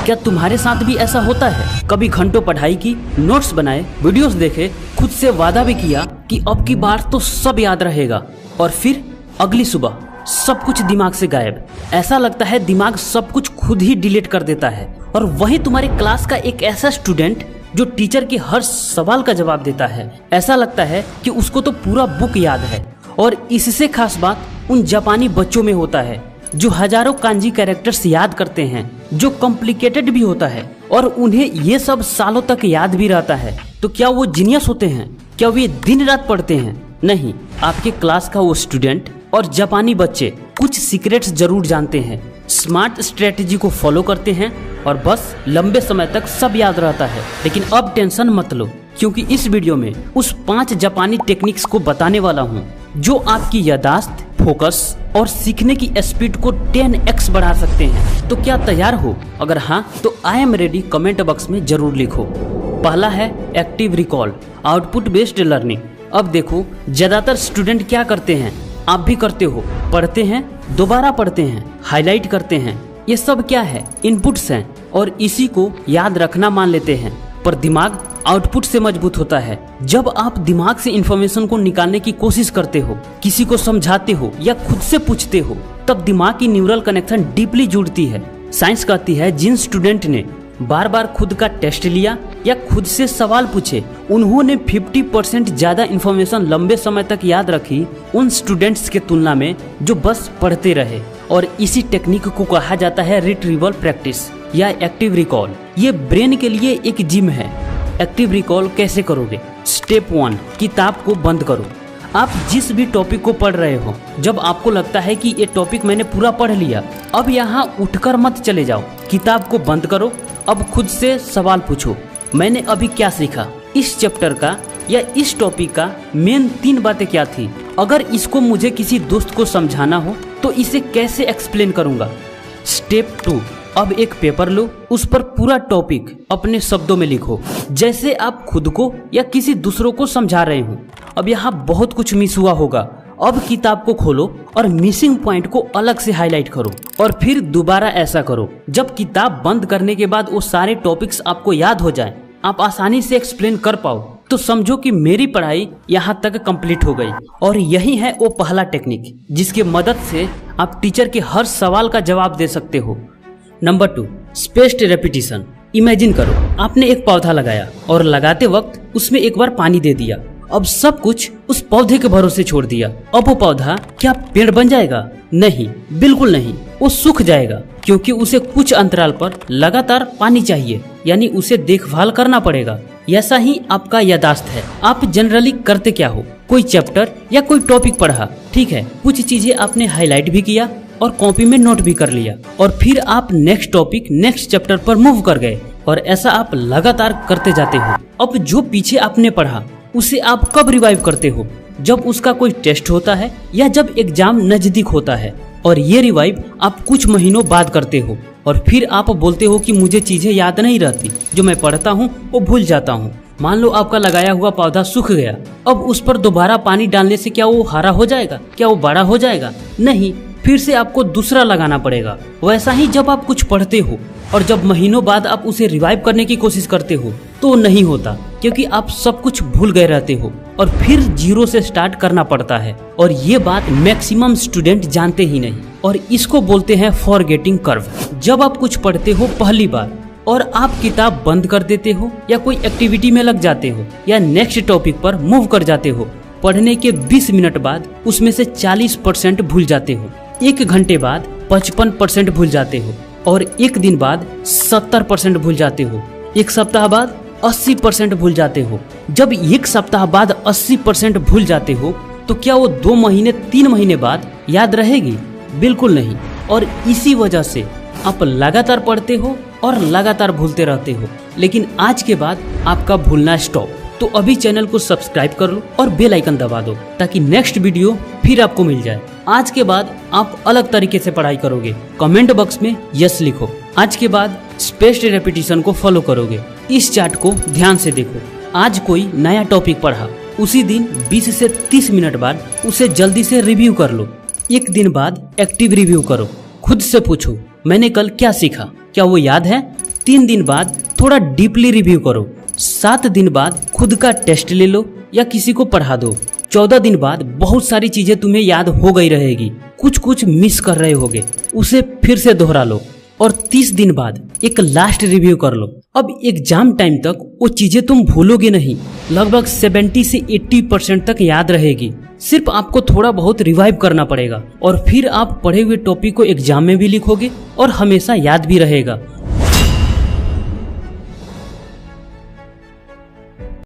क्या तुम्हारे साथ भी ऐसा होता है? कभी घंटों पढ़ाई की, नोट्स बनाए, वीडियोस देखे, खुद से वादा भी किया कि अब की बार तो सब याद रहेगा, और फिर अगली सुबह सब कुछ दिमाग से गायब। ऐसा लगता है दिमाग सब कुछ खुद ही डिलीट कर देता है। और वही तुम्हारे क्लास का एक ऐसा स्टूडेंट जो टीचर के हर सवाल का जवाब देता है। ऐसा लगता है कि उसको तो पूरा बुक याद है। और इससे खास बात उन जापानी बच्चों में होता है जो हजारों कांजी कैरेक्टर्स याद करते हैं, जो कॉम्प्लिकेटेड भी होता है और उन्हें ये सब सालों तक याद भी रहता है। तो क्या वो जीनियस होते हैं? क्या वे दिन रात पढ़ते हैं? नहीं, आपके क्लास का वो स्टूडेंट और जापानी बच्चे कुछ सीक्रेट्स जरूर जानते हैं, स्मार्ट स्ट्रेटेजी को फॉलो करते हैं और बस लंबे समय तक सब याद रहता है। लेकिन अब टेंशन मत लो, क्योंकि इस वीडियो में उस 5 जापानी टेक्निक्स को बताने वाला हूँ जो आपकी याददाश्त, फोकस और सीखने की स्पीड को 10x बढ़ा सकते हैं। तो क्या तैयार हो? अगर हाँ तो I am ready comment box में जरूर लिखो। पहला है active recall, output based learning. अब देखो, ज्यादातर स्टूडेंट क्या करते हैं, आप भी करते हो, पढ़ते हैं, दोबारा पढ़ते हैं, हाईलाइट करते हैं। ये सब क्या है? इनपुट्स हैं और इसी को याद रखना मान लेते हैं। पर दिमाग आउटपुट से मजबूत होता है। जब आप दिमाग से इंफॉर्मेशन को निकालने की कोशिश करते हो, किसी को समझाते हो या खुद से पूछते हो, तब दिमाग की न्यूरल कनेक्शन डीपली जुड़ती है। साइंस कहती है जिन स्टूडेंट ने बार बार खुद का टेस्ट लिया या खुद से सवाल पूछे, उन्होंने 50% ज्यादा इंफॉर्मेशन लंबे समय तक याद रखी उन स्टूडेंट्स के तुलना में जो बस पढ़ते रहे। और इसी टेक्निक को कहा जाता है रिट्रीवल प्रैक्टिस या एक्टिव रिकॉल। ये ब्रेन के लिए एक जिम है। एक्टिव रिकॉल कैसे करोगे? स्टेप 1, किताब को बंद करो। आप जिस भी टॉपिक को पढ़ रहे हो, जब आपको लगता है कि ये टॉपिक मैंने पूरा पढ़ लिया, अब यहाँ उठकर मत चले जाओ, किताब को बंद करो। अब खुद से सवाल पूछो, मैंने अभी क्या सीखा? इस चैप्टर का या इस टॉपिक का मेन 3 बातें क्या थी? अगर इसको मुझे किसी दोस्त को समझाना हो तो इसे कैसे एक्सप्लेन करूँगा? स्टेप 2, अब एक पेपर लो, उस पर पूरा टॉपिक अपने शब्दों में लिखो, जैसे आप खुद को या किसी दूसरों को समझा रहे हो। अब यहाँ बहुत कुछ मिस हुआ होगा। अब किताब को खोलो और मिसिंग पॉइंट को अलग से हाईलाइट करो और फिर दोबारा ऐसा करो। जब किताब बंद करने के बाद वो सारे टॉपिक्स आपको याद हो जाएं, आप आसानी से एक्सप्लेन कर पाओ, तो समझो कि मेरी पढ़ाई यहाँ तक कंप्लीट हो गई। और यही है वो पहला टेक्निक जिसकी मदद से आप टीचर के हर सवाल का जवाब दे सकते हो। Number 2, spaced repetition. इमेजिन करो, आपने एक पौधा लगाया और लगाते वक्त उसमें एक बार पानी दे दिया। अब सब कुछ उस पौधे के भरोसे छोड़ दिया। अब वो पौधा क्या पेड़ बन जाएगा? नहीं, बिल्कुल नहीं। वो सूख जाएगा, क्योंकि उसे कुछ अंतराल पर लगातार पानी चाहिए, यानी उसे देखभाल करना पड़ेगा। ऐसा ही आपका याददाश्त है। आप जनरली करते क्या हो? कोई चैप्टर या कोई टॉपिक पढ़ा, ठीक है, कुछ चीजें आपने हाईलाइट भी किया और कॉपी में नोट भी कर लिया, और फिर आप नेक्स्ट टॉपिक, नेक्स्ट चैप्टर पर मूव कर गए, और ऐसा आप लगातार करते जाते हो। अब जो पीछे आपने पढ़ा उसे आप कब रिवाइव करते हो? जब उसका कोई टेस्ट होता है या जब एग्जाम नजदीक होता है। और ये रिवाइव आप कुछ महीनों बाद करते हो, और फिर आप बोलते हो कि मुझे चीजें याद नहीं रहती, जो मैं पढ़ता हूँ वो भूल जाता हूँ। मान लो आपका लगाया हुआ पौधा सूख गया, अब उस पर दोबारा पानी डालने से क्या वो हरा हो जाएगा? क्या वो बड़ा हो जाएगा? नहीं, फिर से आपको दूसरा लगाना पड़ेगा। वैसा ही जब आप कुछ पढ़ते हो और जब महीनों बाद आप उसे रिवाइव करने की कोशिश करते हो तो नहीं होता, क्योंकि आप सब कुछ भूल गए रहते हो और फिर जीरो से स्टार्ट करना पड़ता है। और ये बात मैक्सिमम स्टूडेंट जानते ही नहीं, और इसको बोलते हैं फॉरगेटिंग कर्व। जब आप कुछ पढ़ते हो पहली बार और आप किताब बंद कर देते हो या कोई एक्टिविटी में लग जाते हो या नेक्स्ट टॉपिक पर मूव कर जाते हो, पढ़ने के 20 मिनट बाद उसमें से 40% भूल जाते हो, 1 घंटे बाद 55% भूल जाते हो, और 1 दिन बाद 70% भूल जाते हो, 1 सप्ताह बाद 80% भूल जाते हो। जब 1 सप्ताह बाद 80% भूल जाते हो तो क्या वो 2 महीने 3 महीने बाद याद रहेगी? बिल्कुल नहीं। और इसी वजह से आप लगातार पढ़ते हो और लगातार भूलते रहते हो। लेकिन आज के बाद आपका भूलना स्टॉप। तो अभी चैनल को सब्सक्राइब कर लो और बेल आइकन दबा दो, ताकि नेक्स्ट वीडियो फिर आपको मिल जाए। आज के बाद आप अलग तरीके से पढ़ाई करोगे। कमेंट बॉक्स में यस लिखो। आज के बाद स्पेस्ड रेपिटेशन को फॉलो करोगे। इस चार्ट को ध्यान से देखो। आज कोई नया टॉपिक पढ़ा, उसी दिन 20 से 30 मिनट बाद उसे जल्दी से रिव्यू कर लो। 1 दिन बाद एक्टिव रिव्यू करो। खुद से पूछो, मैंने कल क्या सीखा? क्या वो याद है? 3 दिन बाद थोड़ा डीपली रिव्यू करो। 7 दिन बाद खुद का टेस्ट ले लो या किसी को पढ़ा दो। 14 दिन बाद बहुत सारी चीजें तुम्हें याद हो गई रहेगी, कुछ कुछ मिस कर रहे होगे, उसे फिर से दोहरा लो। और 30 दिन बाद एक लास्ट रिव्यू कर लो। अब एग्जाम टाइम तक वो चीजें तुम भूलोगे नहीं, लगभग 70 से 80% तक याद रहेगी। सिर्फ आपको थोड़ा बहुत रिवाइव करना पड़ेगा और फिर आप पढ़े हुए टॉपिक को एग्जाम में भी लिखोगे और हमेशा याद भी रहेगा।